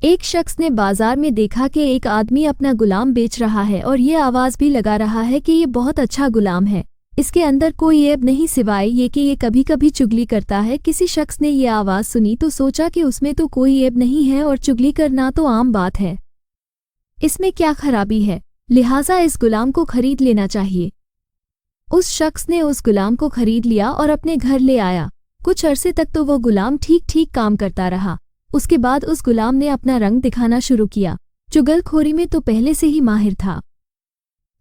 ایک شخص نے بازار میں دیکھا کہ ایک آدمی اپنا غلام بیچ رہا ہے اور یہ آواز بھی لگا رہا ہے کہ یہ بہت اچھا غلام ہے، اس کے اندر کوئی عیب نہیں سوائے یہ کہ یہ کبھی کبھی چگلی کرتا ہے۔ کسی شخص نے یہ آواز سنی تو سوچا کہ اس میں تو کوئی عیب نہیں ہے اور چگلی کرنا تو عام بات ہے، اس میں کیا خرابی ہے، لہٰذا اس غلام کو خرید لینا چاہیے۔ اس شخص نے اس غلام کو خرید لیا اور اپنے گھر لے آیا۔ کچھ عرصے تک تو وہ غلام ٹھیک کام کرتا رہا۔ اس کے بعد اس غلام نے اپنا رنگ دکھانا شروع کیا۔ چگل خوری میں تو پہلے سے ہی ماہر تھا۔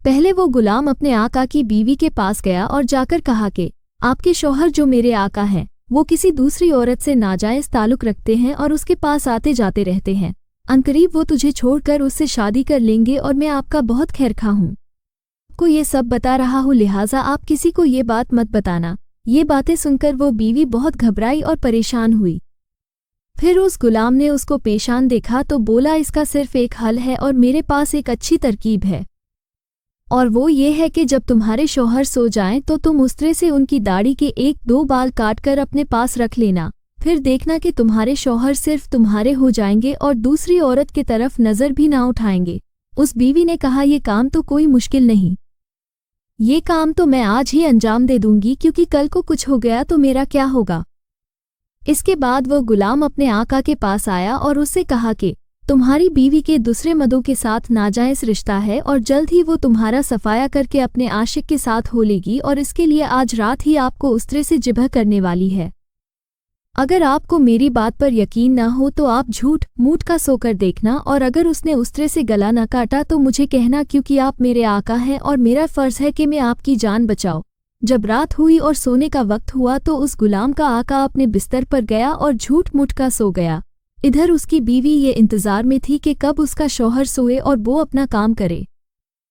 پہلے وہ غلام اپنے آقا کی بیوی کے پاس گیا اور جا کر کہا کہ آپ کے شوہر جو میرے آقا ہیں وہ کسی دوسری عورت سے ناجائز تعلق رکھتے ہیں اور اس کے پاس آتے جاتے رہتے ہیں، عنقریب وہ تجھے چھوڑ کر اس سے شادی کر لیں گے اور میں آپ کا بہت خیرخواہ ہوں، کو یہ سب بتا رہا ہوں، لہٰذا آپ کسی کو یہ بات مت بتانا۔ یہ باتیں سن کر وہ بیوی بہت گھبرائی اور پریشان ہوئی۔ پھر اس غلام نے اس کو پیشان دیکھا تو بولا اس کا صرف ایک حل ہے اور میرے پاس ایک اچھی ترکیب ہے، اور وہ یہ ہے کہ جب تمہارے شوہر سو جائیں تو تم استرے سے ان کی داڑھی کے 1-2 بال کاٹ کر اپنے پاس رکھ لینا، پھر دیکھنا کہ تمہارے شوہر صرف تمہارے ہو جائیں گے اور دوسری عورت کی طرف نظر بھی نہ اٹھائیں گے۔ اس بیوی نے کہا یہ کام تو کوئی مشکل نہیں، یہ کام تو میں آج ہی انجام دے دوں گی، کیونکہ کل کو کچھ ہو گیا تو میرا کیا ہوگا۔ اس کے بعد وہ غلام اپنے آقا کے پاس آیا اور اس سے کہا کہ تمہاری بیوی کے دوسرے مردوں کے ساتھ ناجائز رشتہ ہے اور جلد ہی وہ تمہارا صفایا کر کے اپنے عاشق کے ساتھ ہو لے گی، اور اس کے لیے آج رات ہی آپ کو استرے سے جبہ کرنے والی ہے۔ اگر آپ کو میری بات پر یقین نہ ہو تو آپ جھوٹ موٹ کا سو کر دیکھنا، اور اگر اس نے استرے سے گلا نہ کاٹا تو مجھے کہنا، کیونکہ آپ میرے آقا ہیں اور میرا فرض ہے کہ میں آپ کی جان بچاؤں۔ جب رات ہوئی اور سونے کا وقت ہوا تو اس غلام کا آقا اپنے بستر پر گیا اور جھوٹ موٹ کا سو گیا۔ ادھر اس کی بیوی یہ انتظار میں تھی کہ کب اس کا شوہر سوئے اور وہ اپنا کام کرے۔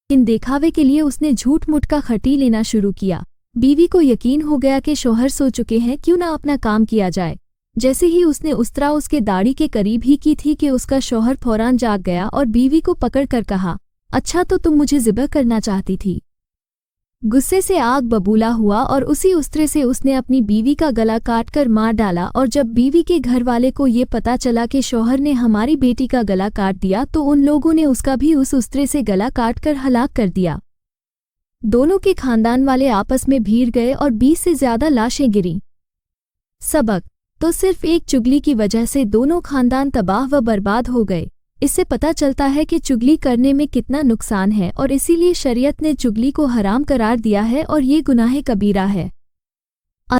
ان دکھاوے کے لیے اس نے جھوٹ موٹ کا کھٹی لینا شروع کیا۔ بیوی کو یقین ہو گیا کہ شوہر سو چکے ہیں، کیوں نہ اپنا کام کیا جائے۔ جیسے ہی اس نے استرا اس کے داڑھی کے قریب ہی کی تھی کہ اس کا شوہر فوراً جاگ گیا اور بیوی کو پکڑ کر کہا، اچھا تو تم مجھے ذبح کرنا چاہتی تھی۔ غصے سے آگ ببولا ہوا اور اسی استرے سے اس نے اپنی بیوی کا گلا کاٹ کر مار ڈالا، اور جب بیوی کے گھر والے کو یہ پتا چلا کہ شوہر نے ہماری بیٹی کا گلا کاٹ دیا تو ان لوگوں نے اس کا بھی اس استرے سے گلا کاٹ کر ہلاک کر دیا۔ دونوں کے خاندان والے آپس میں بھیڑ گئے اور 20 سے زیادہ لاشیں گریں۔ سبق: تو صرف ایک چگلی کی وجہ سے دونوں خاندان تباہ و برباد ہو گئے۔ اس سے پتہ چلتا ہے کہ چگلی کرنے میں کتنا نقصان ہے، اور اسی لیے شریعت نے چگلی کو حرام قرار دیا ہے اور یہ گناہ کبیرہ ہے۔